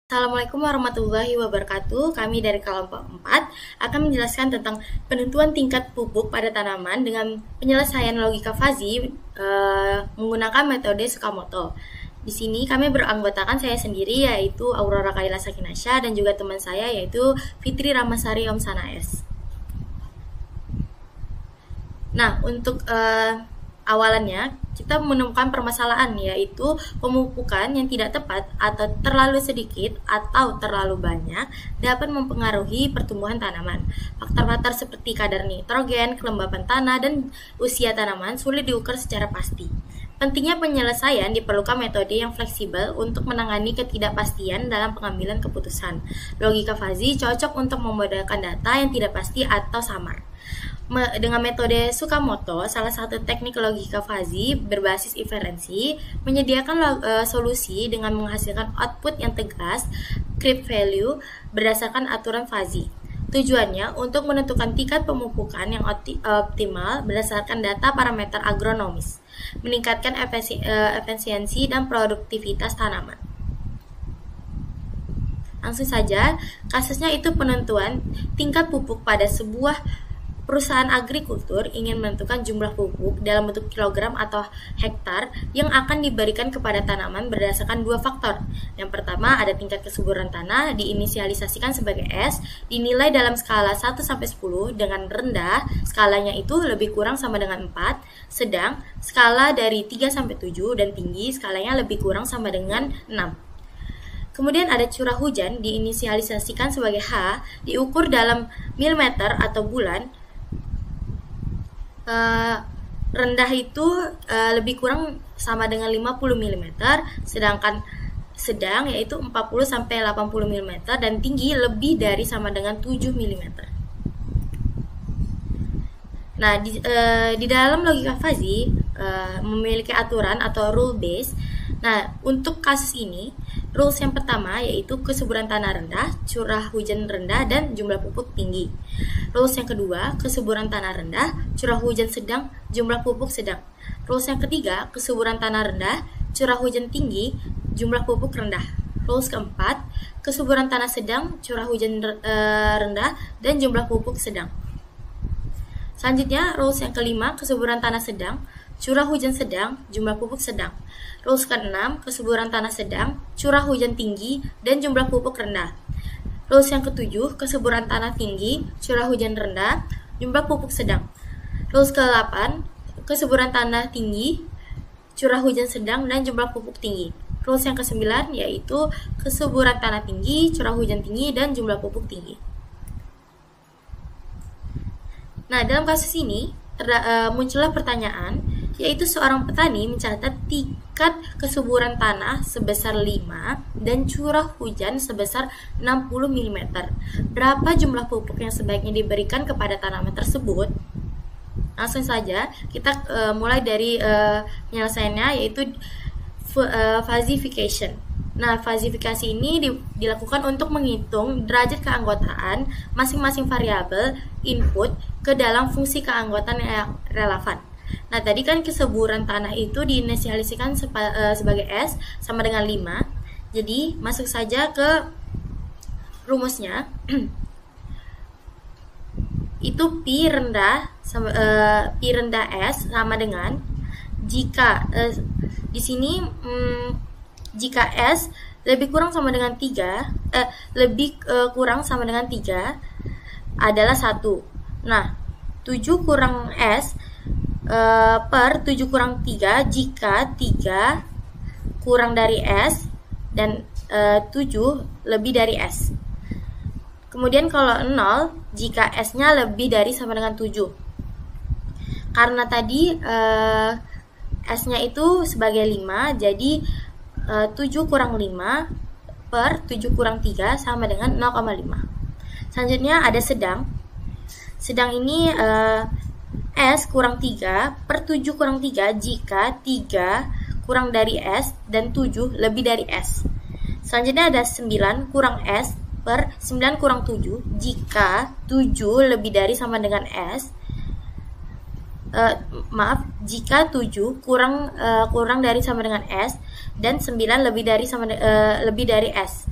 Assalamualaikum warahmatullahi wabarakatuh. Kami dari kelompok 4 akan menjelaskan tentang penentuan tingkat pupuk pada tanaman dengan penyelesaian logika fuzzy menggunakan metode Tsukamoto. Di sini kami beranggotakan saya sendiri yaitu Aurora Kaila Sakinasha dan juga teman saya yaitu Fitri Ramasari Omsana S. Nah, untuk awalannya kita menemukan permasalahan yaitu pemupukan yang tidak tepat atau terlalu sedikit atau terlalu banyak dapat mempengaruhi pertumbuhan tanaman. Faktor-faktor seperti kadar nitrogen, kelembapan tanah, dan usia tanaman sulit diukur secara pasti. Pentingnya penyelesaian diperlukan metode yang fleksibel untuk menangani ketidakpastian dalam pengambilan keputusan. Logika fuzzy cocok untuk membedakan data yang tidak pasti atau samar. Dengan metode Tsukamoto, salah satu teknik logika fuzzy berbasis inferensi, menyediakan solusi dengan menghasilkan output yang tegas, creep value, berdasarkan aturan fuzzy. Tujuannya untuk menentukan tingkat pemupukan yang optimal berdasarkan data parameter agronomis, meningkatkan efisiensi dan produktivitas tanaman. Langsung saja, kasusnya itu penentuan tingkat pupuk pada sebuah perusahaan agrikultur ingin menentukan jumlah pupuk dalam bentuk kilogram atau hektar yang akan diberikan kepada tanaman berdasarkan dua faktor. Yang pertama ada tingkat kesuburan tanah diinisialisasikan sebagai S, dinilai dalam skala 1-10 dengan rendah, skalanya itu lebih kurang sama dengan 4, sedang skala dari 3-7 dan tinggi skalanya lebih kurang sama dengan 6. Kemudian ada curah hujan diinisialisasikan sebagai H, diukur dalam milimeter atau bulan. Rendah itu lebih kurang sama dengan 50 mm, sedangkan sedang yaitu 40-80 mm dan tinggi lebih dari sama dengan 7 mm. Nah, di dalam logika fuzzy memiliki aturan atau rule base. Nah, untuk kasus ini, rules yang pertama yaitu kesuburan tanah rendah, curah hujan rendah, dan jumlah pupuk tinggi. Rules yang kedua, kesuburan tanah rendah, curah hujan sedang, jumlah pupuk sedang. Rules yang ketiga, kesuburan tanah rendah, curah hujan tinggi, jumlah pupuk rendah. Rules keempat, kesuburan tanah sedang, curah hujan rendah, dan jumlah pupuk sedang. Selanjutnya, rules yang kelima, kesuburan tanah sedang, curah hujan sedang, jumlah pupuk sedang. Rules ke-6, kesuburan tanah sedang, curah hujan tinggi, dan jumlah pupuk rendah. Rules yang ke-7, kesuburan tanah tinggi, curah hujan rendah, jumlah pupuk sedang. Rules ke-8, kesuburan tanah tinggi, curah hujan sedang, dan jumlah pupuk tinggi. Rules yang ke-9 yaitu kesuburan tanah tinggi, curah hujan tinggi, dan jumlah pupuk tinggi. Nah, dalam kasus ini muncullah pertanyaan, yaitu seorang petani mencatat tingkat kesuburan tanah sebesar 5 dan curah hujan sebesar 60 mm. Berapa jumlah pupuk yang sebaiknya diberikan kepada tanaman tersebut? Langsung saja kita mulai dari penyelesaiannya, yaitu fuzzification. Nah, fuzzifikasi ini dilakukan untuk menghitung derajat keanggotaan masing-masing variabel input ke dalam fungsi keanggotaan yang relevan. Nah, tadi kan kesuburan tanah itu diinisialisasikan sebagai S sama dengan 5. Jadi, masuk saja ke rumusnya. Itu Pi rendah S sama dengan jika di sini jika S lebih kurang sama dengan 3, kurang sama dengan 3 adalah 1. Nah, 7 kurang S per 7 kurang 3 jika 3 kurang dari S dan 7 lebih dari S. Kemudian kalau 0 jika S-nya lebih dari sama dengan 7. Karena tadi S-nya itu sebagai 5, jadi 7 kurang 5 per 7 kurang 3 sama dengan 0,5. Selanjutnya ada sedang. Sedang ini S kurang 3 per 7 kurang 3 jika 3 kurang dari S dan 7 lebih dari S. Selanjutnya ada 9 kurang S per 9 kurang 7 jika 7 lebih dari sama dengan S. Jika 7 kurang dari sama dengan S dan 9 lebih dari S.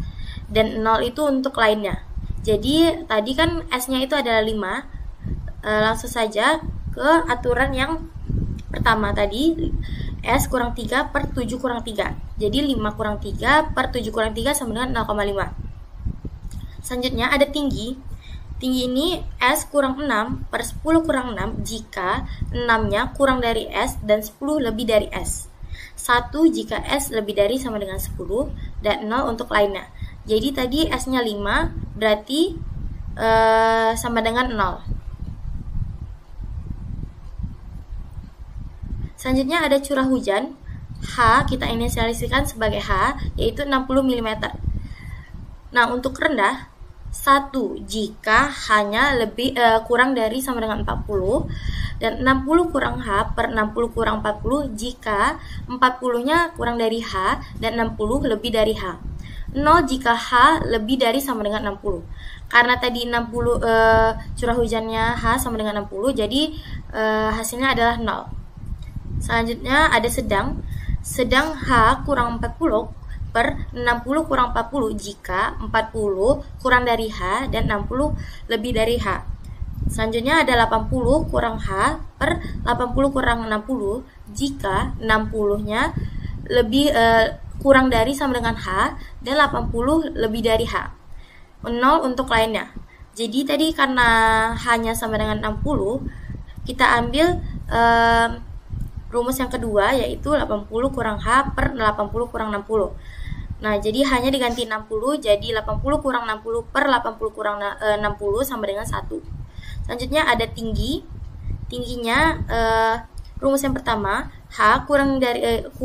dan 0 itu untuk lainnya. Jadi tadi kan S-nya itu adalah 5. Langsung saja ke aturan yang pertama tadi, S kurang 3 per 7 kurang 3. Jadi 5 kurang 3 per 7 kurang 3 sama dengan 0,5. Selanjutnya ada tinggi. Tinggi ini S kurang 6 per 10 kurang 6 jika 6-nya kurang dari S dan 10 lebih dari S. 1 jika S lebih dari sama dengan 10 dan 0 untuk lainnya. Jadi tadi S-nya 5 berarti sama dengan 0. Selanjutnya ada curah hujan. H kita inisialisasikan sebagai H, yaitu 60 mm. Nah, untuk rendah 1 jika hanya kurang dari sama dengan 40 dan 60 kurang H per 60 kurang 40 jika 40-nya kurang dari H dan 60 lebih dari H. 0 jika H lebih dari sama dengan 60. Karena tadi 60 curah hujannya H sama dengan 60, jadi hasilnya adalah 0. Selanjutnya ada sedang. Sedang H kurang 40 per 60 kurang 40 jika 40 kurang dari H dan 60 lebih dari H. Selanjutnya ada 80 kurang H per 80 kurang 60 jika 60-nya kurang dari sama dengan H dan 80 lebih dari H. 0 untuk lainnya. Jadi tadi karena H-nya sama dengan 60, kita ambil rumus yang kedua, yaitu 80 kurang H per 80 kurang 60. Nah, jadi hanya diganti 60, jadi 80 kurang 60 per 80 kurang 60 sama dengan 1. Selanjutnya ada tinggi. Tingginya rumus yang pertama, H kurang 70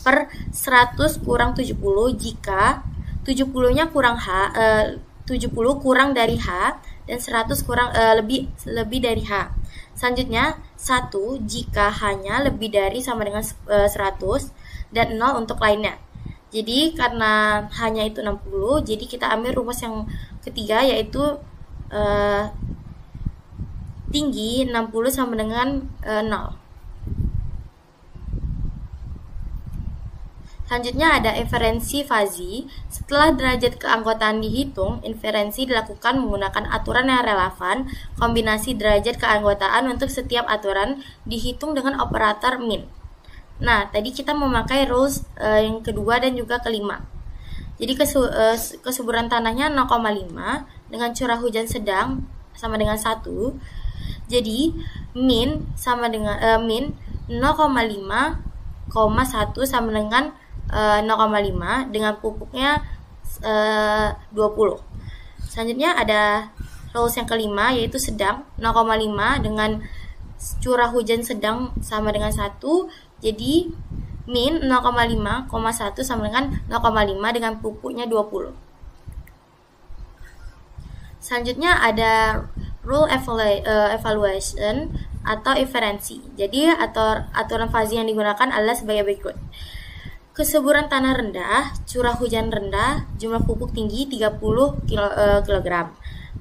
per 100 kurang 70 jika 70-nya kurang 70 kurang dari H dan 100 kurang lebih dari H. Selanjutnya 1 jika hanya lebih dari sama dengan 100 dan 0 untuk lainnya. Jadi karena hanya itu 60, jadi kita ambil rumus yang ketiga, yaitu tinggi 60 sama dengan 0. Selanjutnya ada inferensi fazi. Setelah derajat keanggotaan dihitung, inferensi dilakukan menggunakan aturan yang relevan. Kombinasi derajat keanggotaan untuk setiap aturan dihitung dengan operator min. Nah, tadi kita memakai rules yang kedua dan juga kelima. Jadi kesuburan tanahnya 0,5 dengan curah hujan sedang sama dengan 1. Jadi min sama dengan min 0,5,1 sama dengan 0,5 dengan pupuknya 20. Selanjutnya ada rules yang kelima, yaitu sedang 0,5 dengan curah hujan sedang sama dengan 1. Jadi min 0,5,1 sama dengan 0,5 dengan pupuknya 20. Selanjutnya ada rule evaluation atau inferensi. Jadi aturan fazi yang digunakan adalah sebagai berikut. Kesuburan tanah rendah, curah hujan rendah, jumlah pupuk tinggi 30 kg.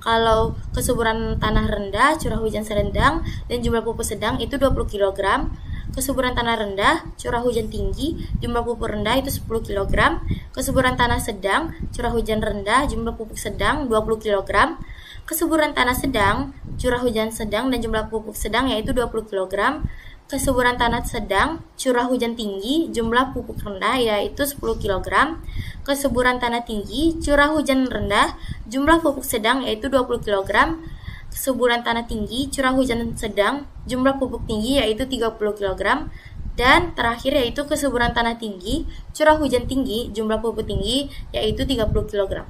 Kalau kesuburan tanah rendah, curah hujan sedang, dan jumlah pupuk sedang itu 20 kg. Kesuburan tanah rendah, curah hujan tinggi, jumlah pupuk rendah itu 10 kg. Kesuburan tanah sedang, curah hujan rendah, jumlah pupuk sedang 20 kg. Kesuburan tanah sedang, curah hujan sedang, dan jumlah pupuk sedang yaitu 20 kg. Kesuburan tanah sedang, curah hujan tinggi, jumlah pupuk rendah yaitu 10 kg. Kesuburan tanah tinggi, curah hujan rendah, jumlah pupuk sedang yaitu 20 kg. Kesuburan tanah tinggi, curah hujan sedang, jumlah pupuk tinggi yaitu 30 kg. Dan terakhir yaitu kesuburan tanah tinggi, curah hujan tinggi, jumlah pupuk tinggi yaitu 30 kg.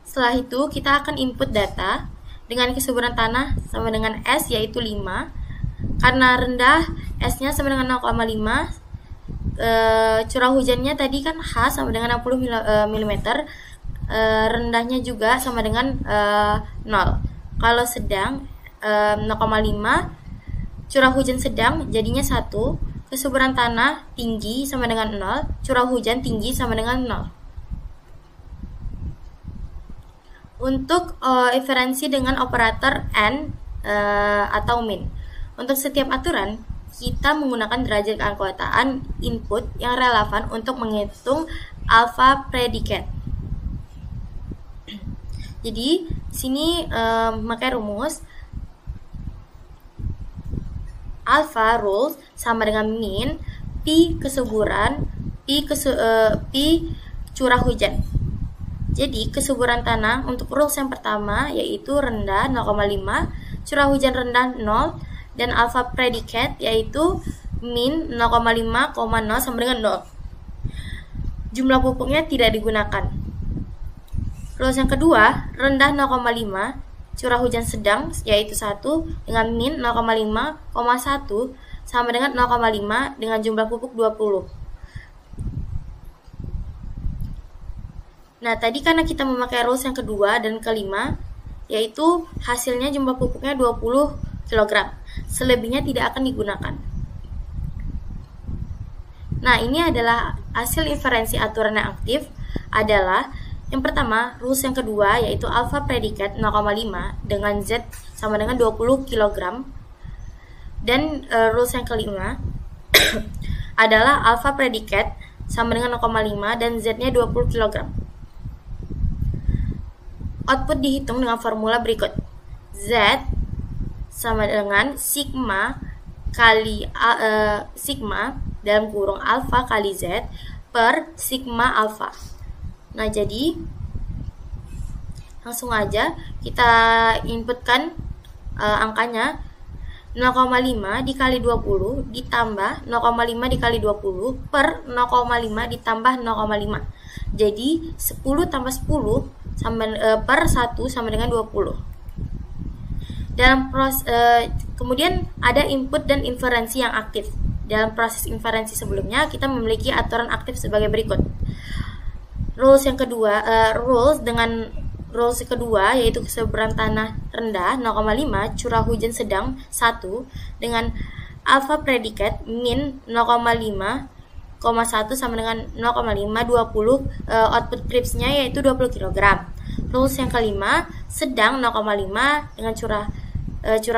Setelah itu kita akan input data dengan kesuburan tanah sama dengan S yaitu 5. Karena rendah, S-nya sama dengan 0,5. Curah hujannya tadi kan H sama dengan 60 mm. Rendahnya juga sama dengan 0. Kalau sedang 0,5, curah hujan sedang jadinya 1. Kesuburan tanah tinggi sama dengan 0, curah hujan tinggi sama dengan 0. Untuk inferensi dengan operator AND atau min. Untuk setiap aturan, kita menggunakan derajat keanggotaan input yang relevan untuk menghitung alpha predikat. Jadi sini pakai rumus alpha rules sama dengan min pi kesuburan pi curah hujan. Jadi kesuburan tanah untuk rules yang pertama yaitu rendah 0,5, curah hujan rendah 0, dan alpha predikat yaitu min 0,5, 0 sama dengan 0. Jumlah pupuknya tidak digunakan. Rules yang kedua, rendah 0,5, curah hujan sedang yaitu 1 dengan min 0,5, 1 sama dengan 0,5 dengan jumlah pupuk 20. Nah, tadi karena kita memakai rules yang kedua dan kelima, yaitu hasilnya jumlah pupuknya 20 kg. Selebihnya tidak akan digunakan. Nah, ini adalah hasil inferensi aturan yang aktif adalah yang pertama, rules yang kedua yaitu alpha predikat 0,5 dengan Z sama dengan 20 kg. Dan rules yang kelima adalah alpha predikat sama dengan 0,5 dan Z-nya 20 kg. Output dihitung dengan formula berikut. Z sama dengan sigma kali sigma dalam kurung alpha kali Z per sigma alpha. Nah, jadi langsung aja kita inputkan angkanya 0,5 dikali 20 ditambah 0,5 dikali 20 per 0,5 ditambah 0,5. Jadi 10 tambah 10 per 1 sama dengan 20. Kemudian ada input dan inferensi yang aktif. Dalam proses inferensi sebelumnya kita memiliki aturan aktif sebagai berikut. Rules kedua yaitu kesuburan tanah rendah 0,5, curah hujan sedang 1 dengan alpha predikat min 0,5, 1 sama dengan 0,5 20 output Cripps-nya yaitu 20 kg. Rules yang kelima sedang 0,5 dengan curah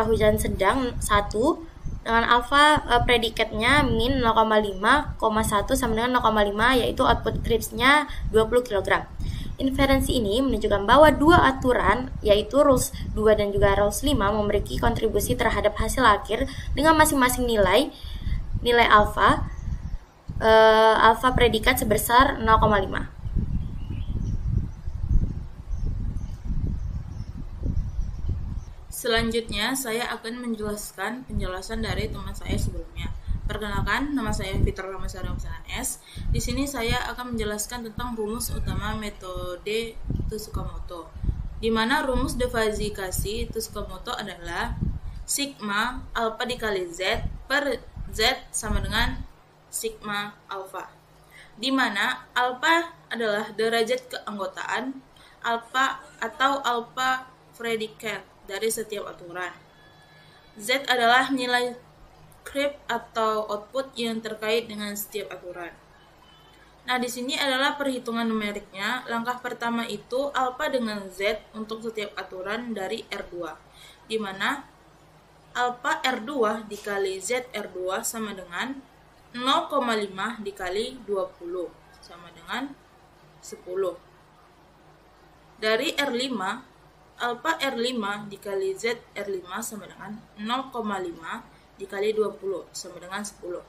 hujan sedang 1 dengan alpha predikatnya min 0,5, 1 sama dengan 0,5 yaitu output Cripps-nya 20 kg. Inferensi ini menunjukkan bahwa dua aturan yaitu rules 2 dan juga rules 5 memiliki kontribusi terhadap hasil akhir dengan masing-masing nilai alpha predikat sebesar 0,5. Selanjutnya, saya akan menjelaskan penjelasan dari teman saya sebelumnya. Perkenalkan, nama saya Fitra Ramasari S. Di sini saya akan menjelaskan tentang rumus utama metode Tsukamoto. Di mana rumus defasikasi Tsukamoto adalah sigma alpha dikali Z per Z sama dengan sigma alpha. Di mana alpha adalah derajat keanggotaan alpha atau alpha predikat dari setiap aturan. Z adalah nilai Cripps atau output yang terkait dengan setiap aturan. Nah, di sini adalah perhitungan numeriknya. Langkah pertama itu alpha dengan Z untuk setiap aturan dari R2, di mana alpha R2 dikali Z R2 sama dengan 0,5 dikali 20 sama dengan 10. Dari R5, alpha R5 dikali Z R5 sama dengan 0,5 dikali 20 sama dengan 10.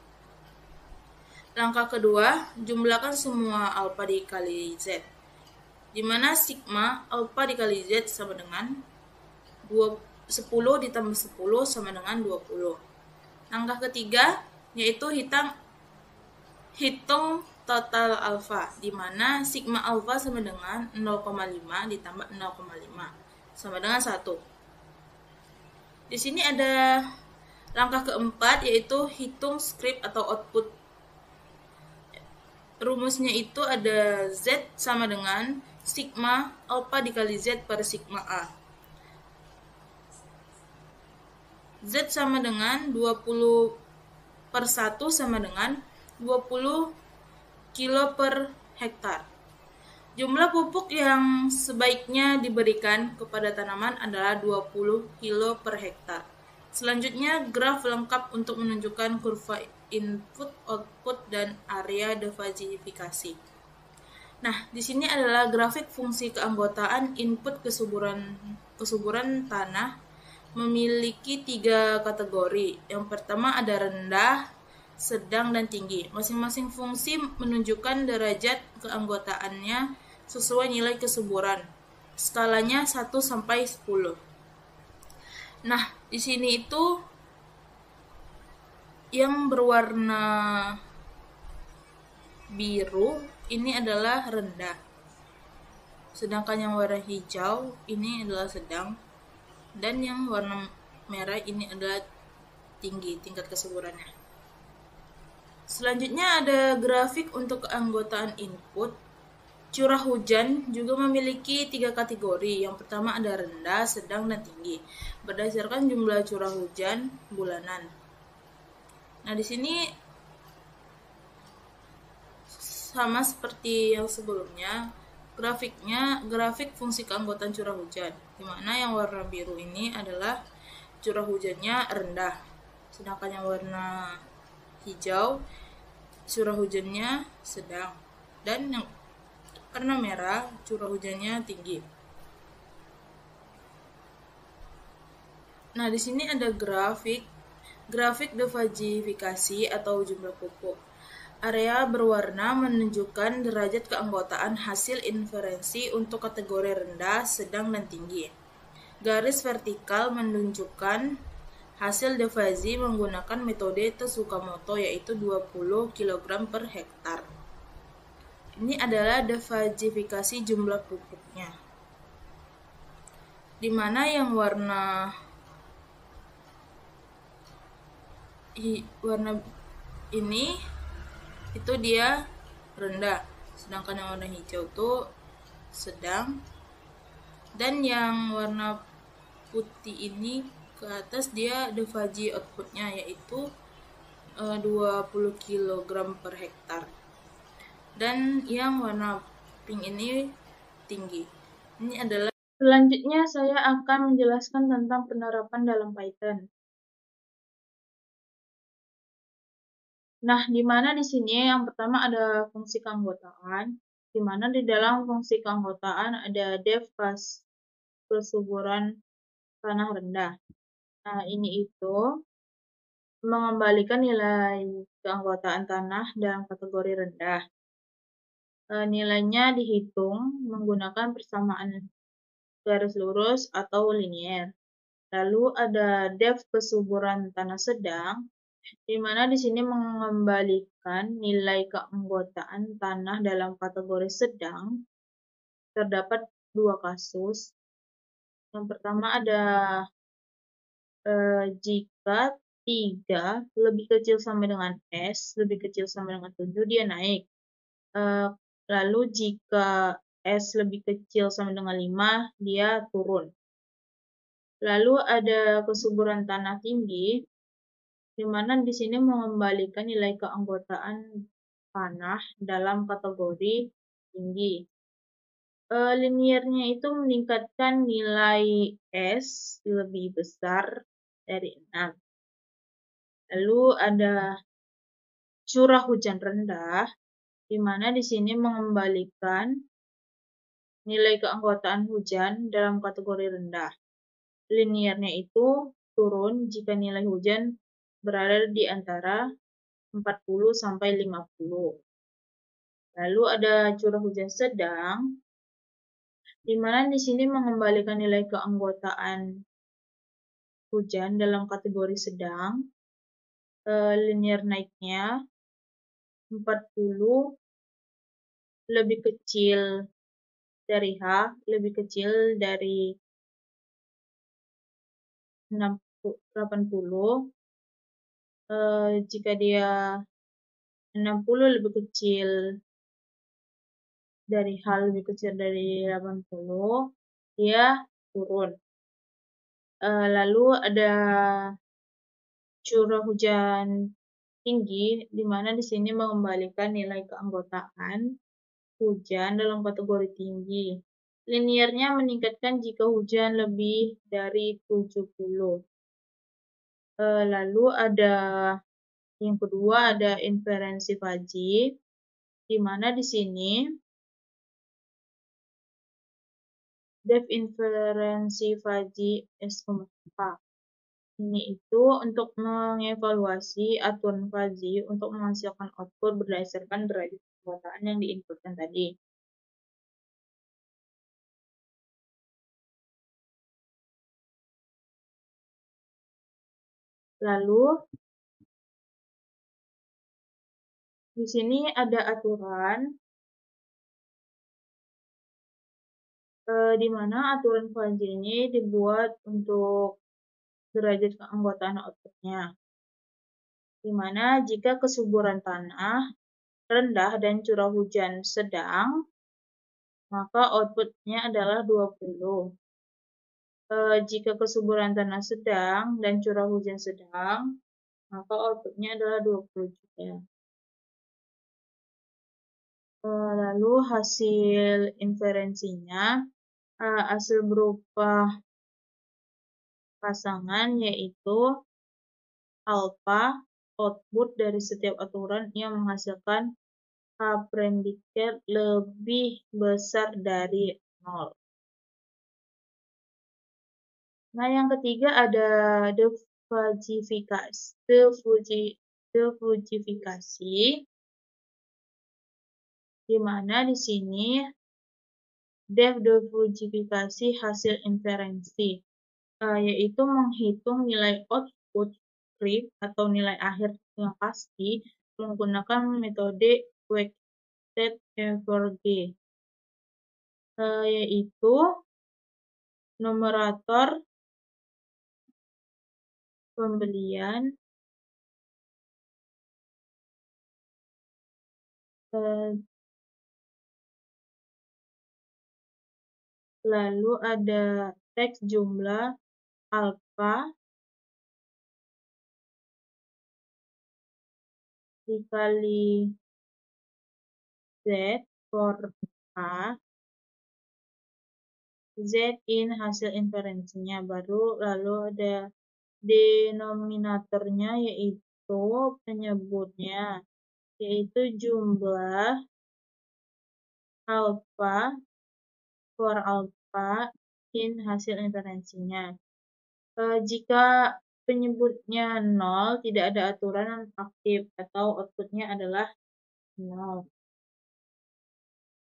Langkah kedua, jumlahkan semua alpha dikali Z, di mana sigma alpha dikali Z sama dengan 10 ditambah 10 sama dengan 20. Langkah ketiga, yaitu hitung total alpha, di mana sigma alpha sama dengan 0,5 ditambah 0,5 sama dengan 1. Di sini ada langkah keempat, yaitu hitung script atau output. Rumusnya itu ada Z sama dengan sigma alpha dikali Z per sigma A. Z sama dengan 20 per 1 sama dengan 20 kilo per hektar. Jumlah pupuk yang sebaiknya diberikan kepada tanaman adalah 20 kilo per hektar. Selanjutnya, graf lengkap untuk menunjukkan kurva input, output, dan area defajifikasi. Nah, di sini adalah grafik fungsi keanggotaan input kesuburan tanah memiliki 3 kategori. Yang pertama ada rendah, sedang, dan tinggi. Masing-masing fungsi menunjukkan derajat keanggotaannya sesuai nilai kesuburan. Skalanya 1 sampai 10. Nah, di sini itu yang berwarna biru ini adalah rendah. Sedangkan yang warna hijau ini adalah sedang. Dan yang warna merah ini adalah tinggi tingkat kesuburannya. Selanjutnya ada grafik untuk keanggotaan input. Curah hujan juga memiliki 3 kategori. Yang pertama ada rendah, sedang, dan tinggi. Berdasarkan jumlah curah hujan bulanan. Nah, di sini sama seperti yang sebelumnya, grafik fungsi keanggotaan curah hujan, di mana yang warna biru ini adalah curah hujannya rendah, sedangkan yang warna hijau curah hujannya sedang, dan yang warna merah curah hujannya tinggi. Nah, di sini ada grafik defajifikasi atau jumlah pupuk. Area berwarna menunjukkan derajat keanggotaan hasil inferensi untuk kategori rendah, sedang, dan tinggi. Garis vertikal menunjukkan hasil defaji menggunakan metode Tsukamoto yaitu 20 kg per hektar. Ini adalah defajifikasi jumlah pupuknya. Di mana yang warna ini itu dia rendah, sedangkan yang warna hijau itu sedang, dan yang warna putih ini ke atas dia defaji outputnya yaitu 20 kg per hektar, dan yang warna pink ini tinggi. Ini adalah selanjutnya saya akan menjelaskan tentang penerapan dalam Python. Nah, di mana di sini yang pertama ada fungsi keanggotaan, di mana di dalam fungsi keanggotaan ada def kesuburan tanah rendah. Nah, ini itu mengembalikan nilai keanggotaan tanah dalam kategori rendah. Nilainya dihitung menggunakan persamaan garis lurus atau linier. Lalu ada def kesuburan tanah sedang, di mana di sini mengembalikan nilai keanggotaan tanah dalam kategori sedang. Terdapat 2 kasus. Yang pertama ada jika 3 lebih kecil sama dengan S, lebih kecil sama dengan 7, dia naik. Lalu jika S lebih kecil sama dengan 5, dia turun. Lalu ada kesuburan tanah tinggi, di mana di sini mengembalikan nilai keanggotaan tanah dalam kategori tinggi. Liniernya itu meningkatkan nilai S lebih besar dari 6. Lalu ada curah hujan rendah, di mana di sini mengembalikan nilai keanggotaan hujan dalam kategori rendah. Liniernya itu turun jika nilai hujan berada di antara 40 sampai 50. Lalu ada curah hujan sedang, di mana di sini mengembalikan nilai keanggotaan hujan dalam kategori sedang. Linier naiknya 40 lebih kecil dari H, lebih kecil dari 80. Jika dia 60 lebih kecil dari H, lebih kecil dari 80, dia turun. Lalu ada curah hujan tinggi, di mana di sini mengembalikan nilai keanggotaan hujan dalam kategori tinggi. Liniernya meningkatkan jika hujan lebih dari 70. Lalu ada yang kedua ada inferensi fuzzy, di mana di sini def inferensi fuzzy S,A. Ini itu untuk mengevaluasi aturan fuzzy untuk menghasilkan output berdasarkan derajat kekuatan yang diinputkan tadi. Lalu di sini ada aturan di mana aturan fuzzy ini dibuat untuk derajat keanggotaan outputnya. Di mana jika kesuburan tanah rendah dan curah hujan sedang, maka outputnya adalah 20. Jika kesuburan tanah sedang dan curah hujan sedang, maka outputnya adalah 20 juga. Lalu hasil inferensinya, hasil berupa pasangan yaitu alpha output dari setiap aturan yang menghasilkan predikat lebih besar dari 0. Nah, yang ketiga ada defugifikasi, di mana di sini defugifikasi hasil inferensi, yaitu menghitung nilai output script atau nilai akhir yang pasti menggunakan metode weighted average, yaitu numerator pembelian lalu ada teks jumlah alpha dikali z for a, z in hasil inferensinya, lalu ada denominatornya yaitu penyebutnya, yaitu jumlah alpha for alpha in hasil inferensinya. Jika penyebutnya 0, tidak ada aturan non aktif atau outputnya adalah 0.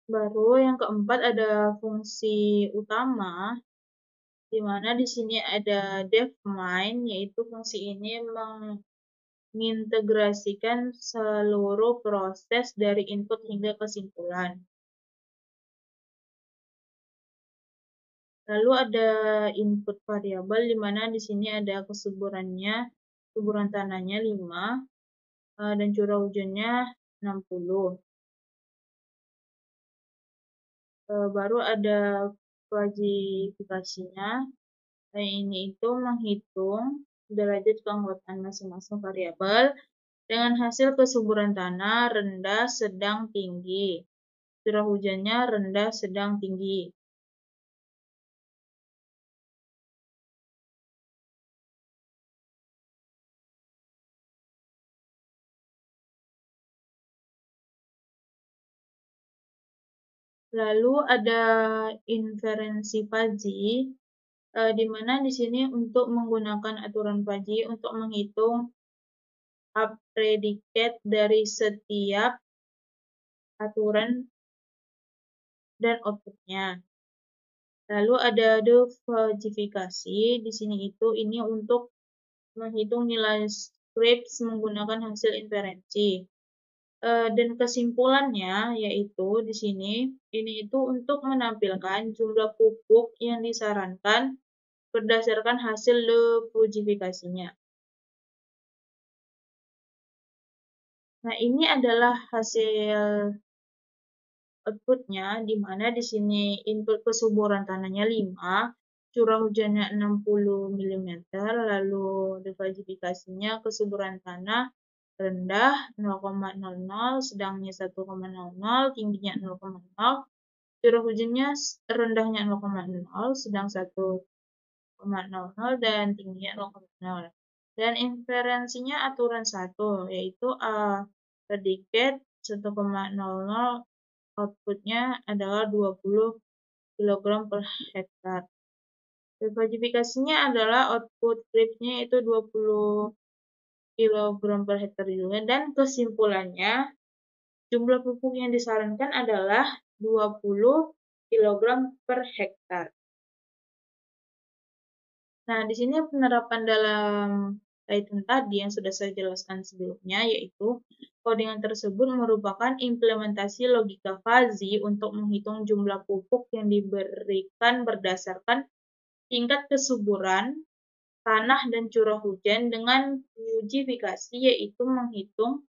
Baru yang keempat ada fungsi utama, di mana di sini ada defmind, yaitu fungsi ini mengintegrasikan seluruh proses dari input hingga kesimpulan. Lalu ada input variabel, di mana di sini ada kesuburan tanahnya 5 dan curah hujannya 60. Baru ada kuantifikasinya. Ini itu menghitung derajat keanggotaan masing-masing variabel dengan hasil kesuburan tanah rendah, sedang, tinggi. Curah hujannya rendah, sedang, tinggi. Lalu ada inferensi fuzzy, di mana di sini untuk menggunakan aturan fuzzy untuk menghitung predikat dari setiap aturan dan outputnya. Lalu ada defugifikasi, di sini ini untuk menghitung nilai scripts menggunakan hasil inferensi. Dan kesimpulannya yaitu di sini ini itu untuk menampilkan jumlah pupuk yang disarankan berdasarkan hasil defugifikasinya. Nah, ini adalah hasil outputnya, di mana di sini input kesuburan tanahnya 5, curah hujannya 60 mm, lalu defugifikasinya kesuburan tanah rendah 0,00, sedangnya 1,00, tingginya 0,0, curah hujannya rendahnya 0,0, sedang 1,00 dan tingginya 0,0. Dan inferensinya aturan 1, yaitu predicate 1,00, outputnya adalah 20 kg per hektar. Kuantifikasinya adalah output creepsnya itu 20 kg per hektar juga, dan kesimpulannya jumlah pupuk yang disarankan adalah 20 kg per hektar. Nah, di sini penerapan dalam kaitan tadi yang sudah saya jelaskan sebelumnya, yaitu codingan tersebut merupakan implementasi logika fuzzy untuk menghitung jumlah pupuk yang diberikan berdasarkan tingkat kesuburan tanah dan curah hujan dengan fujifikasi, yaitu menghitung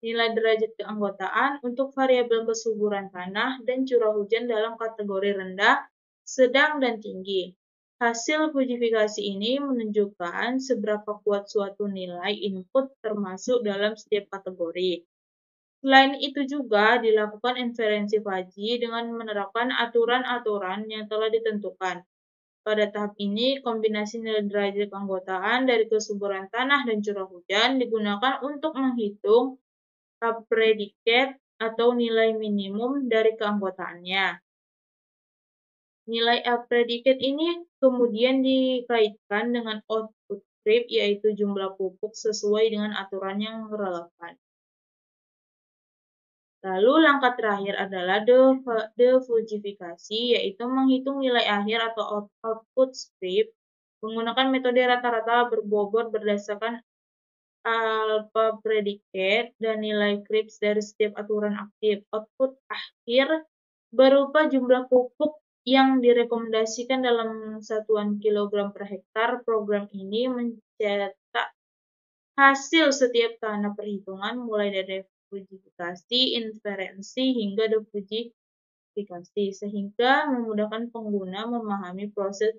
nilai derajat keanggotaan untuk variabel kesuburan tanah dan curah hujan dalam kategori rendah, sedang, dan tinggi. Hasil fujifikasi ini menunjukkan seberapa kuat suatu nilai input termasuk dalam setiap kategori. Selain itu juga dilakukan inferensi fuzzy dengan menerapkan aturan-aturan yang telah ditentukan. Pada tahap ini, kombinasi nilai derajat keanggotaan dari kesuburan tanah dan curah hujan digunakan untuk menghitung predicate atau nilai minimum dari keanggotaannya. Nilai predicate ini kemudian dikaitkan dengan output creep, yaitu jumlah pupuk sesuai dengan aturan yang relevan. Lalu langkah terakhir adalah defujifikasi, yaitu menghitung nilai akhir atau output strip menggunakan metode rata-rata berbobot berdasarkan alpha predicate dan nilai creeps dari setiap aturan aktif. Output akhir berupa jumlah pupuk yang direkomendasikan dalam satuan kilogram per hektar. Program ini mencetak hasil setiap tahap perhitungan mulai dari fujifikasi, inferensi, hingga defujifikasi, sehingga memudahkan pengguna memahami proses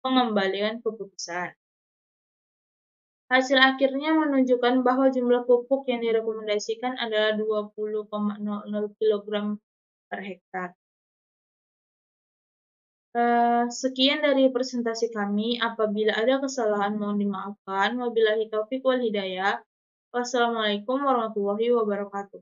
pengembalian keputusan. Hasil akhirnya menunjukkan bahwa jumlah pupuk yang direkomendasikan adalah 20,00 kg per hektar. Sekian dari presentasi kami. Apabila ada kesalahan mohon dimaafkan. Wabillahi taufiq wal hidayah. Wassalamualaikum warahmatullahi wabarakatuh.